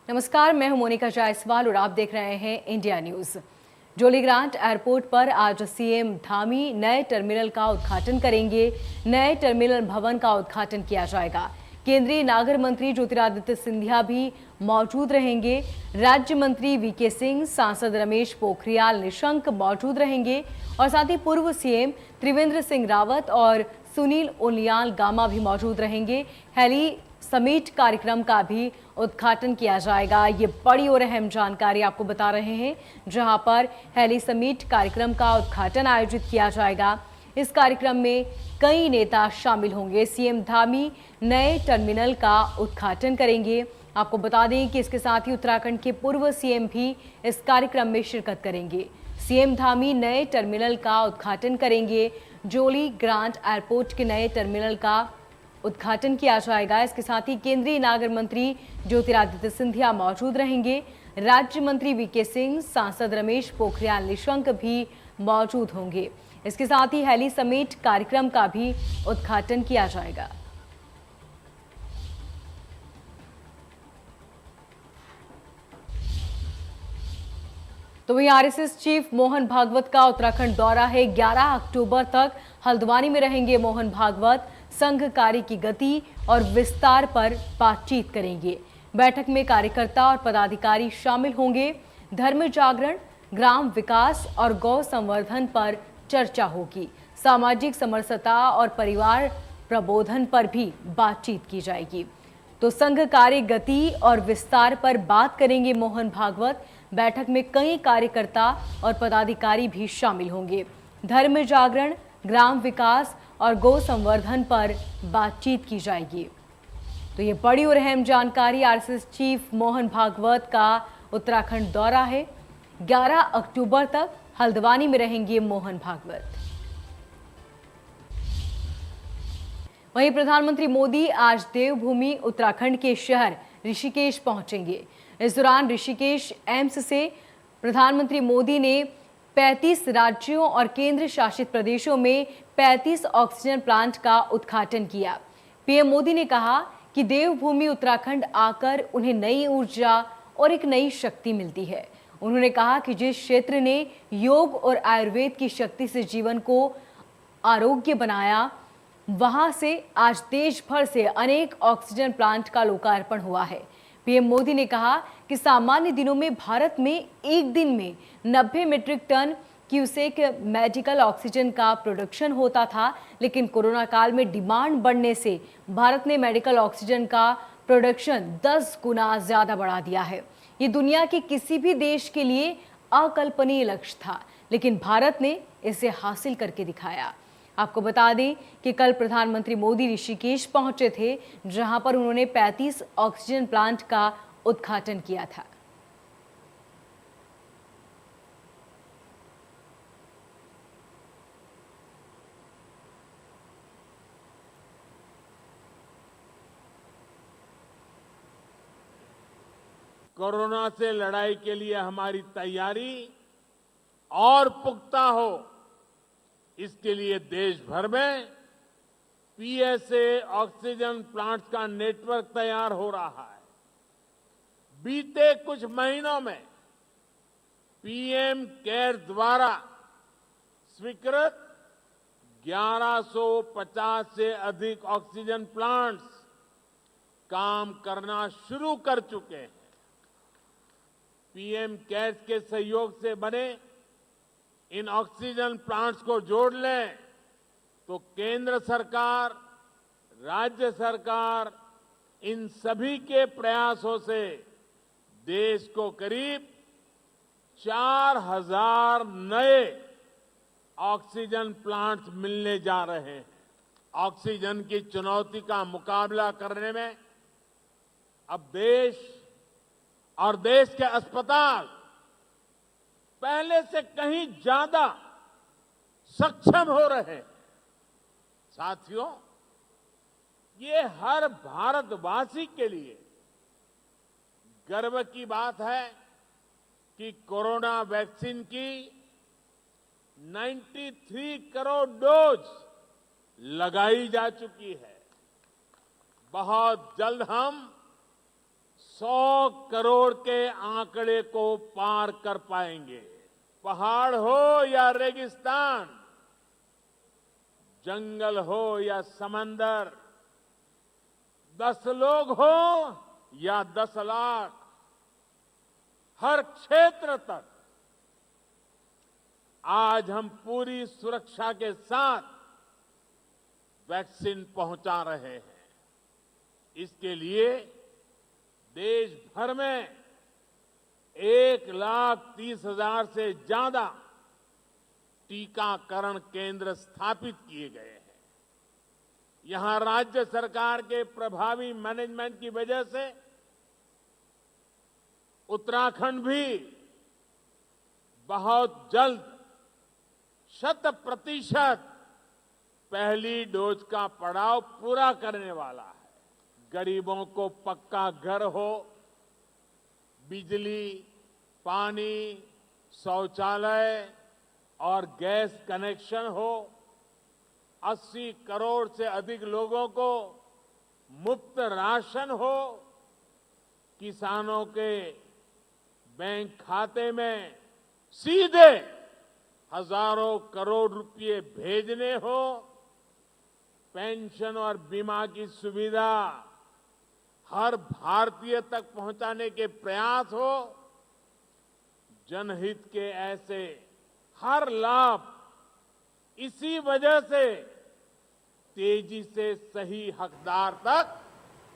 नमस्कार, मैं हूं मोनिका जायसवाल और आप देख रहे हैं इंडिया न्यूज। जोली ग्रांट एयरपोर्ट पर आज सीएम धामी नए टर्मिनल का उद्घाटन करेंगे। नए टर्मिनल भवन का उद्घाटन किया जाएगा। केंद्रीय नागर मंत्री ज्योतिरादित्य सिंधिया भी मौजूद रहेंगे। राज्य मंत्री वीके सिंह, सांसद रमेश पोखरियाल निशंक मौजूद रहेंगे और साथ ही पूर्व सीएम त्रिवेंद्र सिंह रावत और सुनील उनियाल गामा भी मौजूद रहेंगे। हेली समिट कार्यक्रम का भी उद्घाटन किया जाएगा। ये बड़ी और अहम जानकारी आपको बता रहे हैं, जहां पर हेली समिट कार्यक्रम का उद्घाटन आयोजित किया जाएगा। इस कार्यक्रम में कई नेता शामिल होंगे। सीएम धामी नए टर्मिनल का उद्घाटन करेंगे। आपको बता दें कि इसके साथ ही उत्तराखंड के पूर्व सीएम भी इस कार्यक्रम में शिरकत करेंगे। सीएम धामी नए टर्मिनल का उद्घाटन करेंगे। जोली ग्रांट एयरपोर्ट के नए टर्मिनल का उद्घाटन किया जाएगा। इसके साथ ही केंद्रीय नागर मंत्री ज्योतिरादित्य सिंधिया मौजूद रहेंगे। राज्य मंत्री वीके सिंह, सांसद रमेश पोखरियाल निशंक भी मौजूद होंगे। इसके साथ ही हेली समिट कार्यक्रम का भी उद्घाटन किया जाएगा। तो वहीं आरएसएस चीफ मोहन भागवत का उत्तराखंड दौरा है। 11 अक्टूबर तक हल्द्वानी में रहेंगे मोहन भागवत। संघ कार्य की गति और विस्तार पर बातचीत करेंगे। बैठक में कार्यकर्ता और पदाधिकारी शामिल होंगे। धर्म जागरण, ग्राम विकास और गौ संवर्धन पर चर्चा होगी। सामाजिक समरसता और परिवार प्रबोधन पर भी बातचीत की जाएगी। तो संघ कार्य गति और विस्तार पर बात करेंगे मोहन भागवत। बैठक में कई कार्यकर्ता और पदाधिकारी भी शामिल होंगे। धर्म जागरण, ग्राम विकास और गौ संवर्धन पर बातचीत की जाएगी। तो ये बड़ी और अहम जानकारी। आरएसएस चीफ मोहन भागवत का उत्तराखंड दौरा है। 11 अक्टूबर तक हल्द्वानी में रहेंगे मोहन भागवत। वहीं प्रधानमंत्री मोदी आज देवभूमि उत्तराखंड के शहर ऋषिकेश पहुंचेंगे। इस दौरान ऋषिकेश एम्स से प्रधानमंत्री मोदी ने 35 राज्यों और केंद्र शासित प्रदेशों में 35 ऑक्सीजन प्लांट का उद्घाटन किया। पीएम मोदी ने कहा कि देवभूमि उत्तराखंड आकर उन्हें नई ऊर्जा और एक नई शक्ति मिलती है। उन्होंने कहा कि जिस क्षेत्र ने योग और आयुर्वेद की शक्ति से जीवन को आरोग्य बनाया, वहां से आज देश भर से अनेक ऑक्सीजन प्लांट का लोकार्पण हुआ है। पीएम मोदी ने कहा कि सामान्य दिनों में भारत में एक दिन में 90 metric ton cusec medical oxygen का प्रोडक्शन होता था, लेकिन कोरोना काल में डिमांड बढ़ने से भारत ने मेडिकल ऑक्सीजन का प्रोडक्शन 10 गुना ज्यादा बढ़ा दिया है। ये दुनिया के किसी भी देश के लिए अकल्पनीय लक्ष्य था, लेकिन भारत ने इसे हासिल करके दिखाया। आपको बता दें कि कल प्रधानमंत्री मोदी ऋषिकेश पहुंचे थे, जहां पर उन्होंने 35 ऑक्सीजन प्लांट का उद्घाटन किया था। कोरोना से लड़ाई के लिए हमारी तैयारी और पुख्ता हो, इसके लिए देश भर में पीएसए ऑक्सीजन प्लांट्स का नेटवर्क तैयार हो रहा है। बीते कुछ महीनों में पीएम केयर द्वारा स्वीकृत 1150 से अधिक ऑक्सीजन प्लांट्स काम करना शुरू कर चुके हैं। पीएम केयर्स के सहयोग से बने इन ऑक्सीजन प्लांट्स को जोड़ लें तो केंद्र सरकार, राज्य सरकार, इन सभी के प्रयासों से देश को करीब 4000 नए ऑक्सीजन प्लांट्स मिलने जा रहे हैं। ऑक्सीजन की चुनौती का मुकाबला करने में अब देश और देश के अस्पताल पहले से कहीं ज्यादा सक्षम हो रहे हैं। साथियों, ये हर भारतवासी के लिए गर्व की बात है कि कोरोना वैक्सीन की 93 करोड़ डोज लगाई जा चुकी है। बहुत जल्द हम 100 करोड़ के आंकड़े को पार कर पाएंगे। पहाड़ हो या रेगिस्तान, जंगल हो या समंदर, 10 लोग हो या 10 लाख, हर क्षेत्र तक आज हम पूरी सुरक्षा के साथ वैक्सीन पहुंचा रहे हैं। इसके लिए देश भर में 1,30,000 से ज्यादा टीकाकरण केंद्र स्थापित किए गए हैं। यहां राज्य सरकार के प्रभावी मैनेजमेंट की वजह से उत्तराखंड भी बहुत जल्द 100% पहली डोज का पड़ाव पूरा करने वाला है। गरीबों को पक्का घर हो, बिजली, पानी, शौचालय और गैस कनेक्शन हो, 80 करोड़ से अधिक लोगों को मुफ्त राशन हो, किसानों के बैंक खाते में सीधे हजारों करोड़ रुपए भेजने हो, पेंशन और बीमा की सुविधा हर भारतीय तक पहुंचाने के प्रयास हो, जनहित के ऐसे हर लाभ इसी वजह से तेजी से सही हकदार तक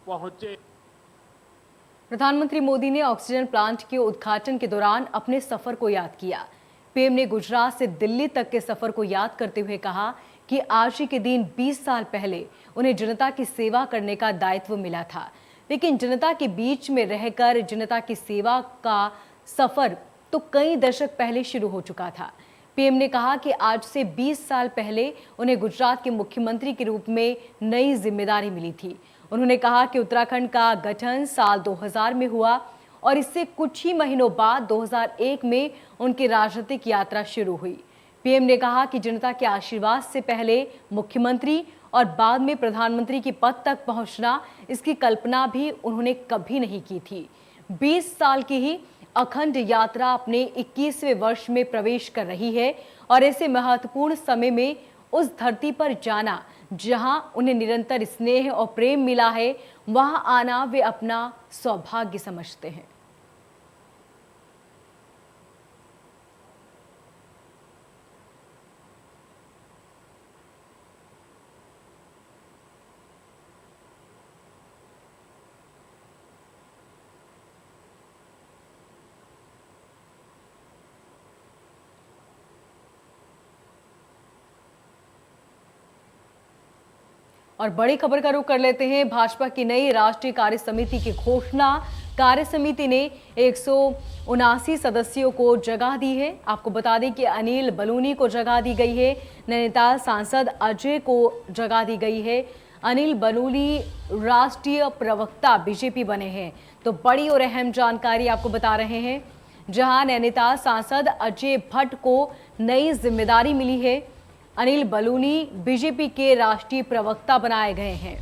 पहुंचे। प्रधानमंत्री मोदी ने ऑक्सीजन प्लांट के उद्घाटन के दौरान अपने सफर को याद किया। पीएम ने गुजरात से दिल्ली तक के सफर को याद करते हुए कहा कि आज ही के दिन 20 साल पहले उन्हें जनता की सेवा करने का दायित्व मिला था, लेकिन जनता के बीच में रहकर जनता की सेवा का सफर तो कई दशक पहले शुरू हो चुका था। पीएम ने कहा कि आज से 20 साल पहले उन्हें गुजरात के मुख्यमंत्री के रूप में नई जिम्मेदारी मिली थी। उन्होंने कहा कि उत्तराखंड का गठन साल 2000 में हुआ और इससे कुछ ही महीनों बाद 2001 में उनकी राजनीतिक यात्रा शुरू हुई। पीएम ने कहा कि जनता के आशीर्वाद से पहले मुख्यमंत्री और बाद में प्रधानमंत्री के पद तक पहुंचना, इसकी कल्पना भी उन्होंने कभी नहीं की थी। 20 साल की ही अखंड यात्रा अपने 21वें वर्ष में प्रवेश कर रही है और ऐसे महत्वपूर्ण समय में उस धरती पर जाना जहां उन्हें निरंतर स्नेह और प्रेम मिला है, वहां आना वे अपना सौभाग्य समझते हैं। और बड़ी खबर का रुख कर लेते हैं। भाजपा की नई राष्ट्रीय कार्य समिति की घोषणा। कार्य समिति ने 179 सदस्यों को जगह दी है। आपको बता दें कि अनिल बलूनी को जगह दी गई है, नैनीताल सांसद अजय को जगह दी गई है। अनिल बलूनी राष्ट्रीय प्रवक्ता बीजेपी बने हैं। तो बड़ी और अहम जानकारी आपको बता रहे हैं, जहां नैनीताल सांसद अजय भट्ट को नई जिम्मेदारी मिली है। अनिल बलूनी बीजेपी के राष्ट्रीय प्रवक्ता बनाए गए हैं।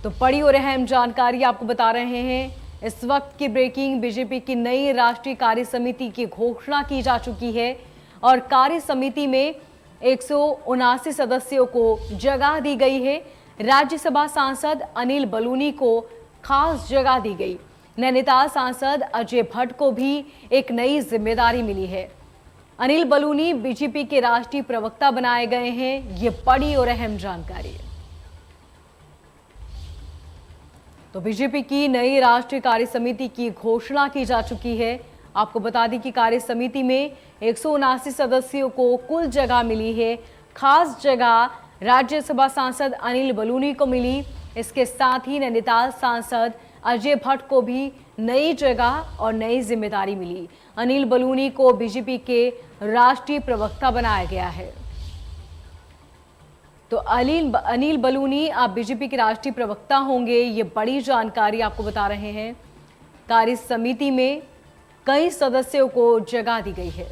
तो बड़ी और अहम जानकारी आपको बता रहे हैं। इस वक्त की ब्रेकिंग, बीजेपी की नई राष्ट्रीय कार्य समिति की घोषणा की जा चुकी है और कार्य समिति में 179 सदस्यों को जगह दी गई है। राज्यसभा सांसद अनिल बलूनी को खास जगह दी गई। नैनीताल सांसद अजय भट्ट को भी एक नई जिम्मेदारी मिली है। अनिल बलूनी बीजेपी के राष्ट्रीय प्रवक्ता बनाए गए हैं। ये बड़ी और अहम जानकारी है। तो बीजेपी की नई राष्ट्रीय कार्य समिति की घोषणा की जा चुकी है। आपको बता दें कि कार्य समिति में 179 सदस्यों को कुल जगह मिली है। खास जगह राज्यसभा सांसद अनिल बलूनी को मिली। इसके साथ ही नैनीताल सांसद अजय भट्ट को भी नई जगह और नई जिम्मेदारी मिली। अनिल बलूनी को बीजेपी के राष्ट्रीय प्रवक्ता बनाया गया है। तो अनिल बलूनी आप बीजेपी के राष्ट्रीय प्रवक्ता होंगे, ये बड़ी जानकारी आपको बता रहे हैं। कार्य समिति में कई सदस्यों को जगह दी गई है।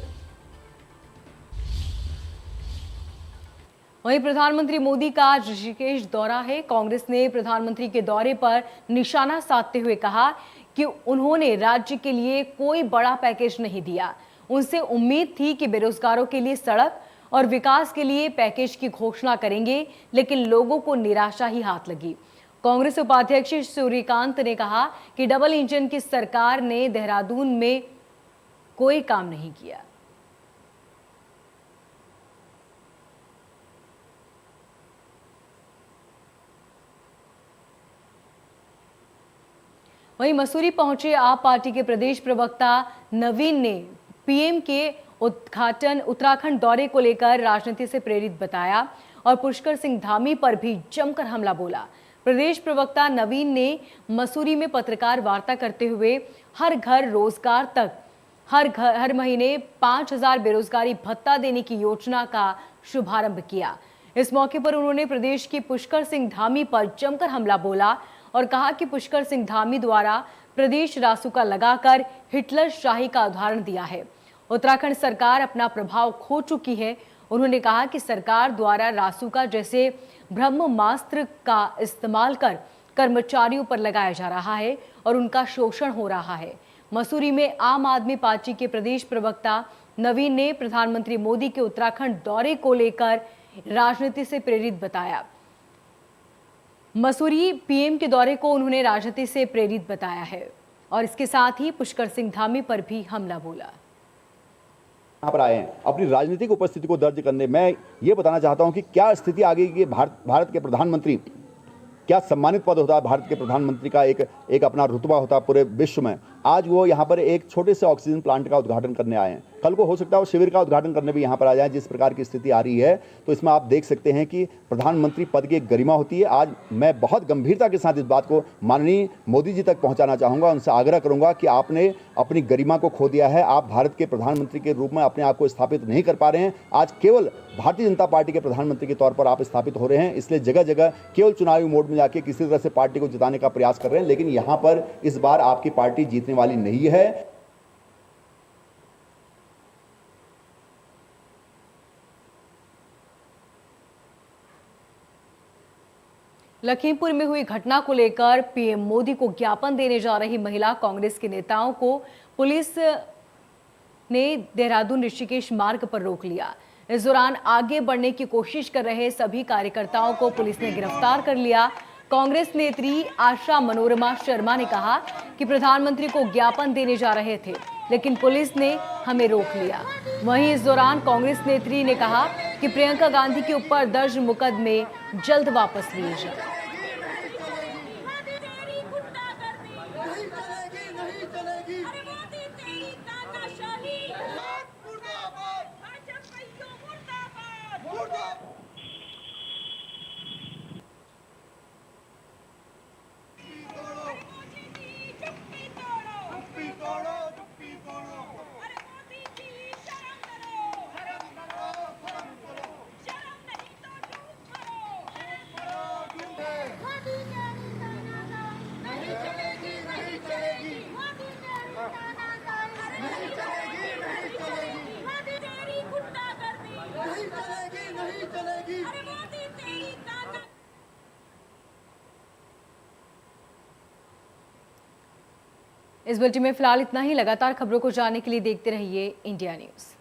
वहीं प्रधानमंत्री मोदी का ऋषिकेश दौरा है। कांग्रेस ने प्रधानमंत्री के दौरे पर निशाना साधते हुए कहा कि उन्होंने राज्य के लिए कोई बड़ा पैकेज नहीं दिया। उनसे उम्मीद थी कि बेरोजगारों के लिए सड़क और विकास के लिए पैकेज की घोषणा करेंगे, लेकिन लोगों को निराशा ही हाथ लगी। कांग्रेस उपाध्यक्ष सूर्यकांत ने कहा कि डबल इंजन की सरकार ने देहरादून में कोई काम नहीं किया। वहीं मसूरी पहुंचे आप पार्टी के प्रदेश प्रवक्ता नवीन ने पीएम के उद्घाटन उत्तराखंड दौरे को लेकर राजनीति से प्रेरित बताया और पुष्कर सिंह धामी पर भी जमकर हमला बोला। प्रदेश प्रवक्ता नवीन ने मसूरी में पत्रकार वार्ता करते हुए हर घर रोजगार तक हर महीने 5,000 बेरोजगारी भत्ता देने की योजना का शुभारंभ किया। इस मौके पर उन्होंने प्रदेश की पुष्कर सिंह धामी पर जमकर हमला बोला और कहा कि पुष्कर सिंह धामी द्वारा प्रदेश रासुका लगाकर हिटलर शाही का उदाहरण दिया है। उत्तराखंड सरकार अपना प्रभाव खो चुकी है। उन्होंने कहा कि सरकार द्वारा रासुका जैसे ब्रह्मास्त्र का इस्तेमाल कर कर्मचारियों पर लगाया जा रहा है और उनका शोषण हो रहा है। मसूरी में आम आदमी पार्टी के प्रदेश प्रवक्ता नवीन ने प्रधानमंत्री मोदी के उत्तराखंड दौरे को लेकर राजनीति से प्रेरित बताया। मसूरी पीएम के दौरे को उन्होंने राजनीति से प्रेरित बताया है और इसके साथ ही पुष्कर सिंह धामी पर भी हमला बोला। यहाँ पर आए हैं अपनी राजनीतिक उपस्थिति को दर्ज करने। मैं ये बताना चाहता हूँ कि क्या स्थिति आ गई कि भारत के प्रधानमंत्री, क्या सम्मानित पद होता है भारत के प्रधानमंत्री का, एक अपना रुतबा होता है पूरे विश्व में। आज वो यहाँ पर एक छोटे से ऑक्सीजन प्लांट का उद्घाटन करने आए हैं। कल को हो सकता है वो शिविर का उद्घाटन करने भी यहाँ पर आ जाए। जिस प्रकार की स्थिति आ रही है तो इसमें आप देख सकते हैं कि प्रधानमंत्री पद की एक गरिमा होती है। आज मैं बहुत गंभीरता के साथ इस बात को माननीय मोदी जी तक पहुँचाना चाहूँगा। उनसे आग्रह करूँगा कि आपने अपनी गरिमा को खो दिया है। आप भारत के प्रधानमंत्री के रूप में अपने आप को स्थापित नहीं कर पा रहे हैं। आज केवल भारतीय जनता पार्टी के प्रधानमंत्री के तौर पर आप स्थापित हो रहे हैं। इसलिए जगह जगह केवल चुनावी मोड में जाके किसी तरह से पार्टी को जिताने का प्रयास कर रहे हैं, लेकिन यहाँ पर इस बार आपकी पार्टी जीतने वाली नहीं है। लखीमपुर में हुई घटना को लेकर पीएम मोदी को ज्ञापन देने जा रही महिला कांग्रेस के नेताओं को पुलिस ने देहरादून ऋषिकेश मार्ग पर रोक लिया। इस दौरान आगे बढ़ने की कोशिश कर रहे सभी कार्यकर्ताओं को पुलिस ने गिरफ्तार कर लिया। कांग्रेस नेत्री आशा मनोरमा शर्मा ने कहा कि प्रधानमंत्री को ज्ञापन देने जा रहे थे, लेकिन पुलिस ने हमें रोक लिया। वहीं इस दौरान कांग्रेस नेत्री ने कहा कि प्रियंका गांधी के ऊपर दर्ज मुकदमे जल्द वापस लिए जाएं। इस बुलेटिन में फिलहाल इतना ही। लगातार खबरों को जानने के लिए देखते रहिए इंडिया न्यूज़।